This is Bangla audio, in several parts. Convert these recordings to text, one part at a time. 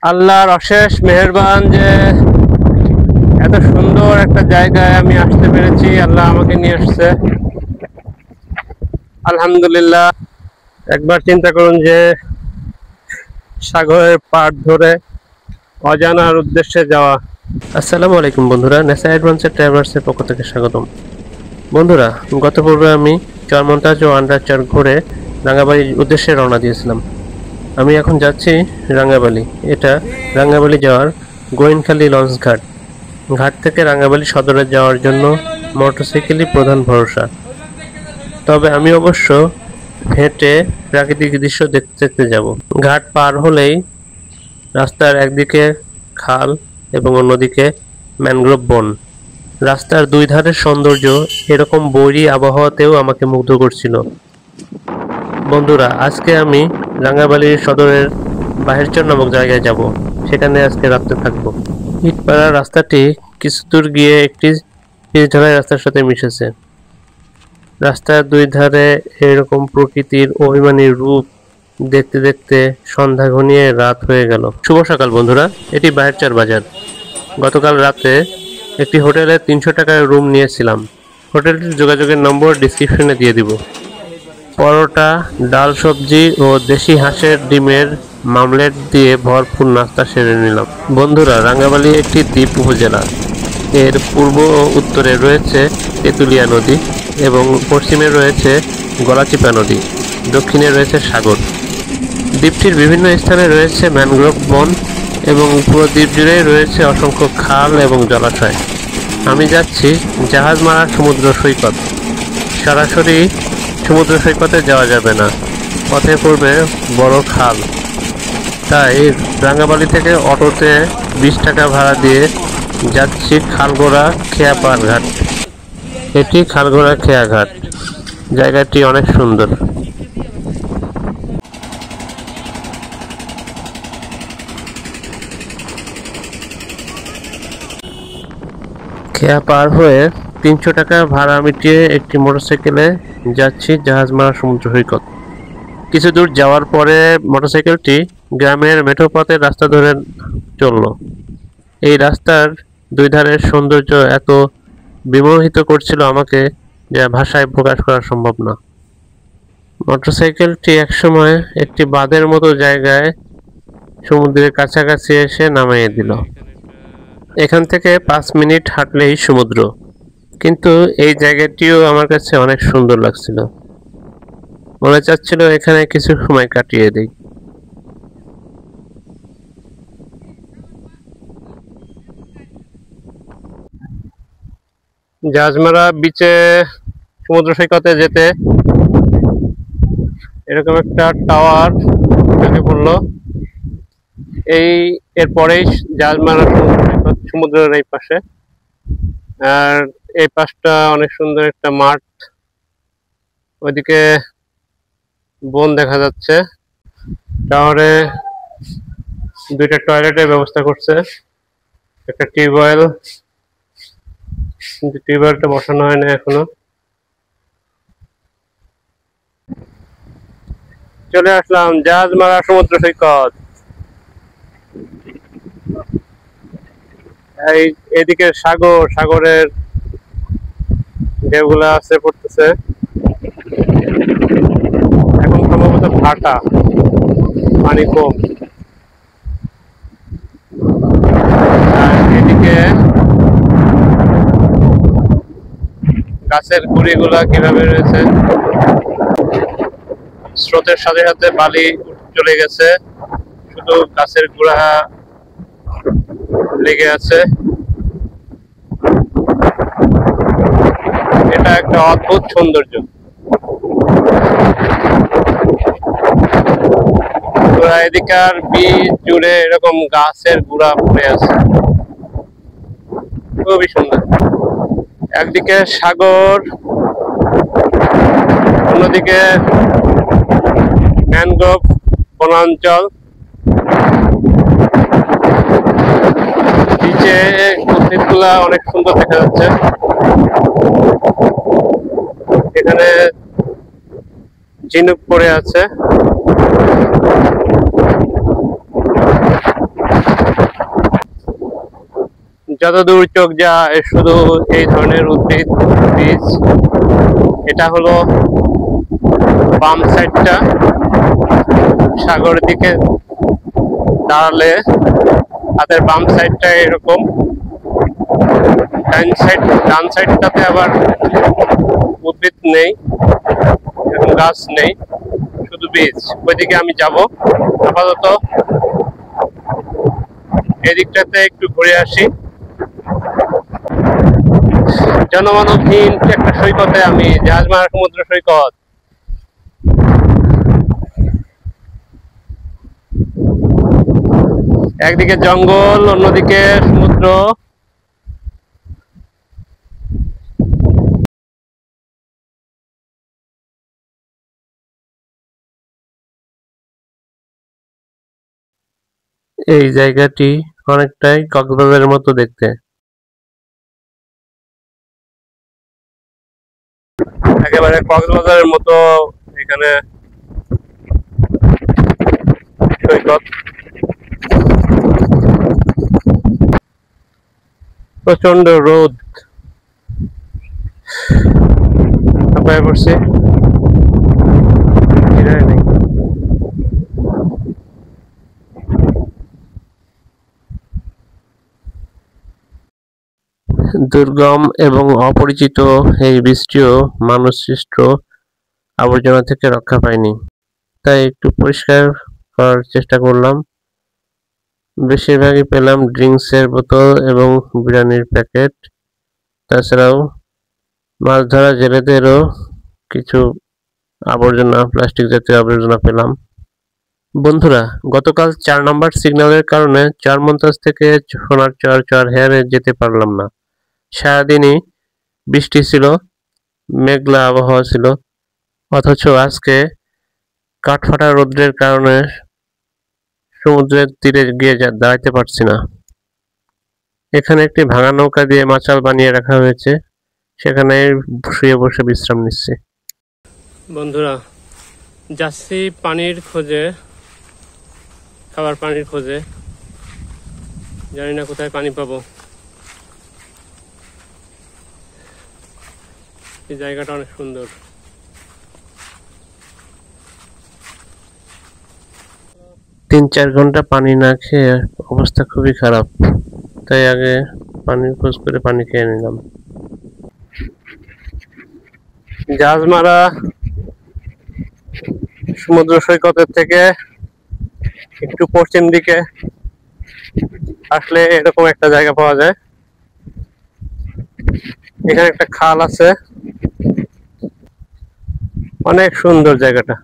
আল্লাহর অশেষ মেহেরবান যে এত সুন্দর একটা জায়গায় আমি আসতে পেরেছি। আল্লাহ আমাকে নিয়ে আসছে, আলহামদুলিল্লাহ। একবার চিন্তা করুন যে সাগরের পাড় ধরে অজানার উদ্দেশ্যে যাওয়া। আসসালামু আলাইকুম বন্ধুরা, নেসা অ্যাডভেঞ্চার ট্রাভেলার্সের পক্ষ থেকে স্বাগতম। বন্ধুরা, গত পর্বে আমি চরমন্তাজ ও আন্ডারচার ঘুরে রাঙ্গাবালির উদ্দেশ্যে রওনা দিয়েছিলাম। আমি এখন যাচ্ছি রাঙ্গাবালি। এটা রাঙ্গাবালি যাওয়ার গোয়েনখালী লঞ্চ ঘাট। ঘাট থেকে রাঙ্গাবালি সদরে যাওয়ার জন্য মোটরসাইকেলই প্রধান ভরসা। তবে আমি অবশ্য হেঁটে প্রাকৃতিক দৃশ্য দেখতে দেখতে যাব। ঘাট পার হলেই রাস্তার একদিকে খাল এবং অন্যদিকে ম্যানগ্রোভ বন। রাস্তার দুই ধারের সৌন্দর্য এরকম বৈরী আবহাওয়াতেও আমাকে মুগ্ধ করছিল। বন্ধুরা, আজকে আমি রাঙ্গাবালির সদরের বাহিরচর নামক জায়গায় যাব। সেখানে আজকে রাত্রে থাকবো। ইটপাড়া রাস্তাটি কিছু দূর গিয়ে একটি পিচঢালাই রাস্তার সাথে মিশেছে। রাস্তার দুই ধারে এরকম প্রকৃতির অভিমানী রূপ দেখতে দেখতে সন্ধ্যা ঘনিয়ে রাত হয়ে গেল। শুভ সকাল বন্ধুরা, এটি বাহিরচর বাজার। গতকাল রাতে একটি হোটেলে 300 টাকার রুম নিয়েছিলাম। হোটেলটির যোগাযোগের নম্বর ডিসক্রিপশনে দিয়ে দিব। পরোটা, ডাল, সবজি ও দেশি হাঁসের ডিমের মামলেট দিয়ে ভরপুর নাস্তা সেরে নিলাম। বন্ধুরা, রাঙ্গাবালি একটি দ্বীপ উপজেলা। এর পূর্ব ও উত্তরে রয়েছে তেঁতুলিয়া নদী এবং পশ্চিমে রয়েছে গলাচিপা নদী, দক্ষিণে রয়েছে সাগর। দ্বীপটির বিভিন্ন স্থানে রয়েছে ম্যানগ্রোভ বন এবং পুরো দ্বীপ জুড়েই রয়েছে অসংখ্য খাল এবং জলাশয়। আমি যাচ্ছি জাহাজমারা সমুদ্র সৈকত। সরাসরি সমুদ্র সৈকতে যাওয়া যাবে না, পথে পড়বে বড় খাল। তাই রাঙ্গাবালি থেকে অটোতে 20 টাকা ভাড়া দিয়ে যাচ্ছি খালগোড়া খেয়াপাড় ঘাট। এটি খালগোড়া খেয়া ঘাট। জায়গাটি অনেক সুন্দর। খেয়া পার হয়ে 300 টাকা ভাড়া মিটিয়ে একটি মোটরসাইকেলে যাচ্ছি জাহাজমারা সমুদ্র সৈকত। কিছু দূর যাওয়ার পরে মোটরসাইকেলটি গ্রামের মেঠো পথের রাস্তা ধরে চলল। এই রাস্তার দুই ধারের সৌন্দর্য এত বিমোহিত করছিল আমাকে যা ভাষায় প্রকাশ করা সম্ভব না। মোটরসাইকেলটি একসময় একটি বাঁধের মতো জায়গায় সমুদ্রের কাছাকাছি এসে নামিয়ে দিল। এখান থেকে 5 মিনিট হাঁটলেই সমুদ্র, কিন্তু এই জায়গাটিও আমার কাছে অনেক সুন্দর লাগছিল। মনে চাচ্ছিল এখানে কিছু সময় কাটিয়ে দিই। জাহাজমারা বিচে সমুদ্র সৈকতে যেতে এরকম একটা টাওয়ার চোখে পড়লো। এরপরেই জাহাজমারা সমুদ্র সৈকত, সমুদ্রের এই পাশে। আর এই পাশটা অনেক সুন্দর একটা মাঠ, ওইদিকে বন দেখা যাচ্ছে। টাওয়ারে 2টা টয়লেটের ব্যবস্থা করছে, একটা টিউবওয়েল, কিন্তু টিউবওয়েলটা বসানো হয় না এখনো। চলে আসলাম জাহাজমারা সমুদ্র সৈকত। এদিকে সাগর, সাগরের ঢেউগুলা আছে পড়তেছে। এখন সম্ভবত ভাটা, পানি কম। আর এদিকে গাছের গুড়িগুলা কিভাবে রয়েছে, স্রোতের সাথে সাথে বালি চলে গেছে, শুধু গাছের গুড়া লেগে আছে। এটা একটা অদ্ভুত সৌন্দর্য। এদিকার বীজ জুড়ে এরকম গাছের গুড়া পড়ে আছে, খুবই সুন্দর। একদিকে সাগর, অন্যদিকে ম্যানগ্রোভ বনাঞ্চল। নিচে উদ্ভিদগুলা অনেক সুন্দর দেখা যাচ্ছে। এখানে ঝিনুক পড়ে আছে। যতদূর চোখ যায় শুধু এই ধরনের উদ্ভিদ বীজ। এটা হলো বাম সাইডটা, সাগরের দিকে দাঁড়ালে হাতের বাম সাইডটা এরকম, ডান সাইডটাতে আবার উদ্ভিদ নেই, এরকম গাছ নেই, শুধু বীজ। ওইদিকে আমি যাব আপাতত, এদিকটাতে একটু ঘুরে আসি। জনমানবহীন একটা সৈকতে আমি, জাহাজমারা সমুদ্র সৈকত। একদিকে জঙ্গল, অন্যদিকে সমুদ্র। এই জায়গাটি অনেকটাই কক্সবাজারের মতো দেখতে, একেবারে কক্সবাজারের মতো এখানে সৈকত। প্রচন্ড রোদ, হাঁপায়ে পড়ছে, দুর্গম এবং অপরিচিত এই বীজটিও মানুষ সৃষ্ট আবর্জনা থেকে রক্ষা পায়নি, তাই একটু পরিষ্কার করার চেষ্টা করলাম। বেশিরভাগই পেলাম ড্রিঙ্কসের বোতল এবং বিরিয়ানির প্যাকেট, তাছাড়াও মাছ ধরা জেলেদেরও কিছু আবর্জনা, প্লাস্টিক জাতীয় আবর্জনা পেলাম। বন্ধুরা, গতকাল 4 নম্বর সিগন্যালের কারণে চরমন্তাজ থেকে সোনারচর চরহেয়ারে যেতে পারলাম না। সারাদিনই বৃষ্টি ছিল, মেঘলা আবহাওয়া ছিল, অথচ আজকে কাঠফাটা রৌদ্রের কারণে সমুদ্রের তীরে গিয়ে দাঁড়াতে পারছি না। এখানে একটি ভাঙা নৌকা দিয়ে মাচাল বানিয়ে রাখা হয়েছে, সেখানে শুয়ে বসে বিশ্রাম নিচ্ছি। বন্ধুরা, যাচ্ছি পানির খোঁজে, খাবার পানির খোঁজে। জানি না কোথায় পানি পাবো। এই জায়গাটা অনেক সুন্দর। তিন চার ঘন্টা পানি না খেয়ে অবস্থা খুবই খারাপ, তাই আগে পানির খোঁজ করে পানি খেয়ে নিলাম। জাহাজমারা সমুদ্র সৈকতের থেকে একটু পশ্চিম দিকে আসলে এরকম একটা জায়গা পাওয়া যায়। এখানে একটা খাল আছে, অনেক সুন্দর জায়গাটা।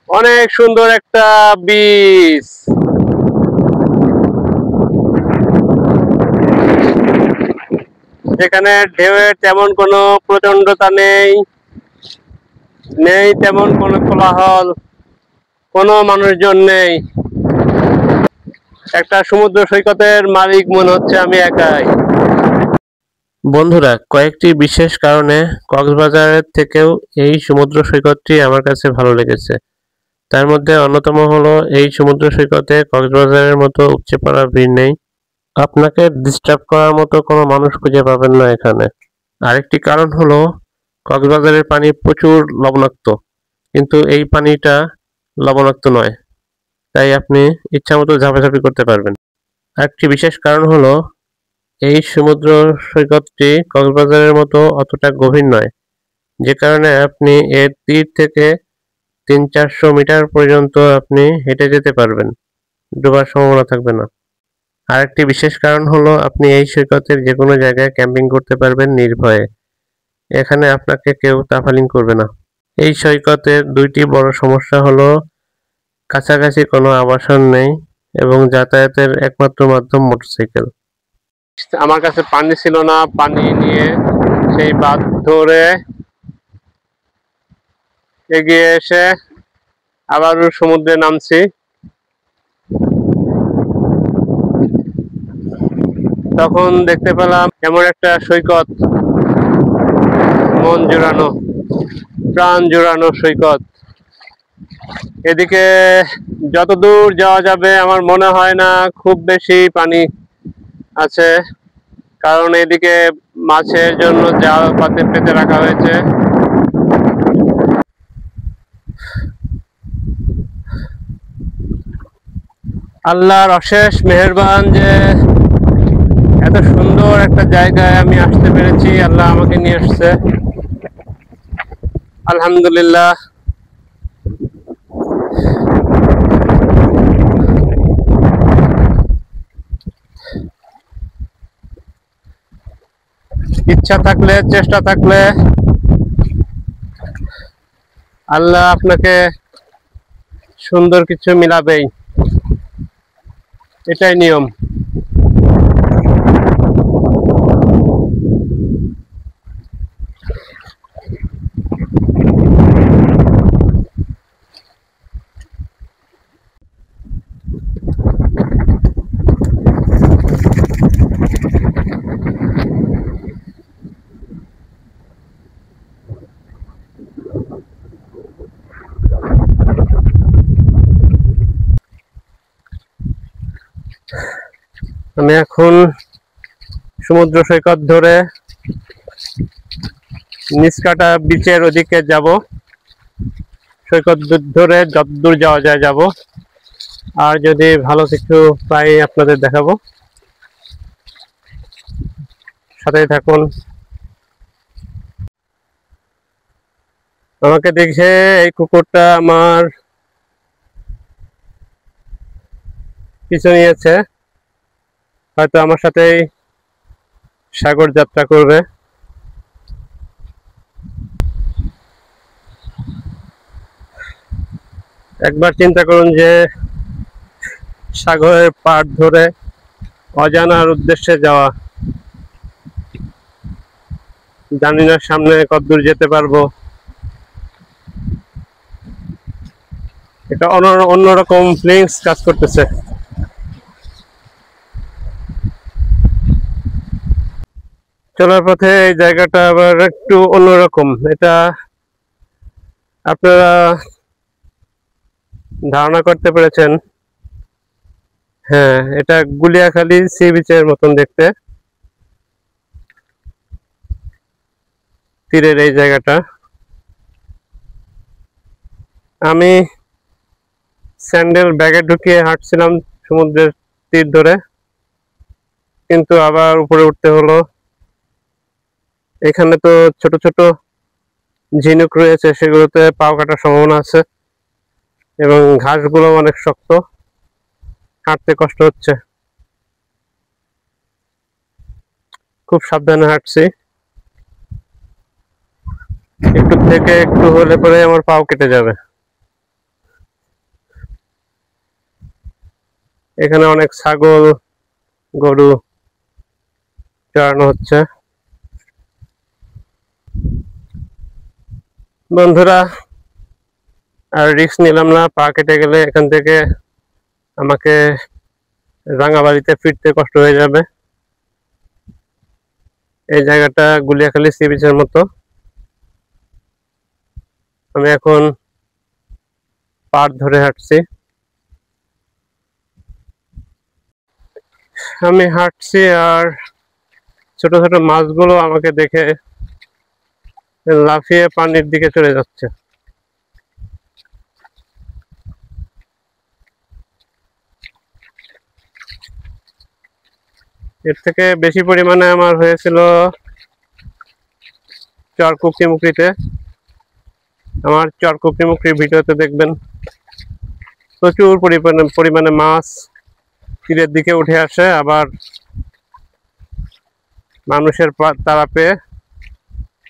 অনেক সুন্দর একটা বীজ, যেখানে ঢেউয়ের তেমন কোনো প্রচন্ডতা নেই, তেমন কোনো কোলাহল, কোনো মানুষজন নেই। একটা সমুদ্র সৈকতের মালিক মনে হচ্ছে আমি একাই। বন্ধুরা, কয়েকটি বিশেষ কারণে কক্সবাজারের থেকেও এই সমুদ্র সৈকতটি আমার কাছে ভালো লেগেছে। তার মধ্যে অন্যতম হলো এই সমুদ্র সৈকতে কক্সবাজারের মতো উপচে পড়া ভিড় নেই, আপনাকে ডিস্টার্ব করার মতো কোনো মানুষ খুঁজে পাবেন না এখানে। আরেকটি কারণ হলো কক্সবাজারের পানি প্রচুর লবণাক্ত, কিন্তু এই পানিটা লবণাক্ত নয়, তাই আপনি ইচ্ছামতো ঝাপাঝাপি করতে পারবেন। আরেকটি বিশেষ কারণ হলো এই সমুদ্র সৈকতটি কক্সবাজারের মতো অতটা গভীর নয়, যে কারণে আপনি এর তীর থেকে 300-400 মিটার পর্যন্ত আপনি হেঁটে যেতে পারবেন, ডোবার সম্ভাবনা থাকবে না। আরেকটি বিশেষ কারণ হলো আপনি এই সৈকতের যে কোনো জায়গায় ক্যাম্পিং করতে পারবেন নির্ভয়ে, এখানে আপনাকে কেউ তাফালিং করবে না। এই সৈকতের দুইটি বড় সমস্যা হলো কাছাকাছি কোনো আবাসন নেই এবং যাতায়াতের একমাত্র মাধ্যম মোটরসাইকেল। আমার কাছে পানি ছিল না, পানি নিয়ে সেই বাঁধ ধরে এগিয়ে এসে আবারও সমুদ্রে নামছি। তখন দেখতে পেলাম এমন একটা সৈকত, মন জোড়ানো, প্রাণ জোড়ানো সৈকত। এদিকে যতদূর যাওয়া যাবে আমার মনে হয় না খুব বেশি পানি আছে, কারণ এদিকে মাছের জন্য জাল পাতে পেতে রাখা হয়েছে। আল্লাহর অশেষ মেহেরবান যে এত সুন্দর একটা জায়গায় আমি আসতে পেরেছি, আল্লাহ আমাকে নিয়ে আসছে, আলহামদুলিল্লাহ। ইচ্ছা থাকলে, চেষ্টা থাকলে আল্লাহ আপনাকে সুন্দর কিছু মিলাবেই, এটাই নিয়ম। আমি এখন সমুদ্র সৈকত ধরে নিচকাটা বিচের ওদিকে যাব, সৈকত ধরে যতদূর যাওয়া যায় যাব, আর যদি ভালো কিছু পাই আপনাদের দেখাবো, সাথেই থাকুন। আমাকে দেখে এই কুকুরটা আমার পিছু নিয়েছে, হয়তো আমার সাথেই সাগর যাত্রা করবে। একবার চিন্তা করুন যে সাগরের পাড় ধরে অজানার উদ্দেশ্যে যাওয়া, জানি না সামনে কতদূর যেতে পারবো। এটা অন্যরকম ফিলিংস কাজ করতেছে। চলার পথে এই জায়গাটা আবার একটু অন্যরকম, এটা আপনারা ধারণা করতে পেরেছেন। হ্যাঁ, এটা গুলিয়াখালী সি বিচের মতন দেখতে, তীরের এই জায়গাটা। আমি স্যান্ডেল ব্যাগে ঢুকিয়ে হাঁটছিলাম সমুদ্রের তীর ধরে, কিন্তু আবার উপরে উঠতে হলো। এখানে তো ছোট ছোট ঝিনুক রয়েছে, সেগুলোতে পাও কাটার সম্ভাবনা আছে, এবং ঘাসগুলো অনেক শক্ত, হাঁটতে কষ্ট হচ্ছে। খুব সাবধানে হাঁটছি, একটু থেকে একটু হলে পরে আমার পাও কেটে যাবে। এখানে অনেক ছাগল, গরু চড়ানো হচ্ছে। বন্ধুরা, আর রিস্ক নিলাম না, পা কেটে গেলে এখান থেকে আমাকে রাঙাবাড়িতে ফিরতে কষ্ট হয়ে যাবে। এই জায়গাটা গুলিয়াখালী সি বিচের মতো। আমি এখন পাড় ধরে হাঁটছি, আমি হাঁটছি আর ছোট ছোট মাছগুলো আমাকে দেখে লাফিয়ে পানির দিকে চলে যাচ্ছে। এর থেকে বেশি পরিমাণে আমার হয়েছিল চরকুকরিমুকরিতে। আমার চরকুকরিমুকরির ভিডিওতে দেখবেন প্রচুর পরিমাণে মাছ তীরের দিকে উঠে আসে, আবার মানুষের তাড়া পেয়ে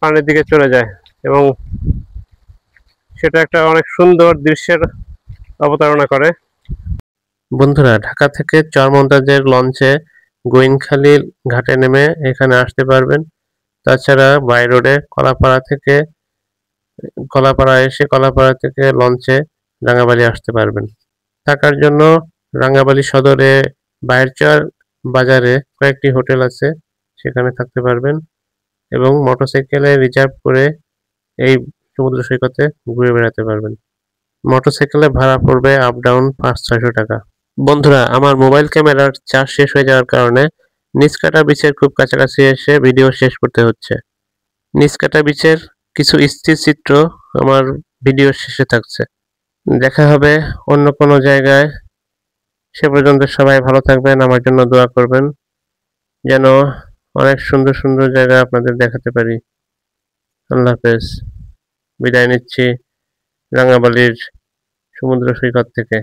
পানির দিকে চলে যায়, এবং সেটা একটা অনেক সুন্দর দৃশ্যের অবতারণা করে। বন্ধুরা, ঢাকা থেকে চরমন্তাজের লঞ্চে গোয়িনখালী ঘাটে নেমে এখানে আসতে পারবেন। তাছাড়া বাই রোডে কলাপাড়া এসে কলাপাড়া থেকে লঞ্চে রাঙ্গাবালী আসতে পারবেন। থাকার জন্য রাঙ্গাবালী সদরে বায়েরচর বাজারে কয়েকটি হোটেল আছে, সেখানে থাকতে পারবেন এবং মোটরসাইকেলে রিজার্ভ করে এই সমুদ্র সৈকতে ঘুরে বেড়াতে পারবেন। মোটরসাইকেলে ভাড়া পড়বে আপ ডাউন 500-600 টাকা। বন্ধুরা, আমার মোবাইল ক্যামেরার চার্জ শেষ হয়ে যাওয়ার কারণে নিচকাটা বিচের খুব কাছাকাছি এসে ভিডিও শেষ করতে হচ্ছে। নিচকাটা বিচের কিছু স্থির চিত্র আমার ভিডিওর শেষে থাকছে। দেখা হবে অন্য কোনো জায়গায়। সে পর্যন্ত সবাই ভালো থাকবেন, আমার জন্য দোয়া করবেন যেন অনেক সুন্দর সুন্দর জায়গা আপনাদের দেখাতে পারি। আল্লাহ হাফেজ। বিদায় নিচ্ছি রাঙ্গাবালির সমুদ্র সৈকত থেকে।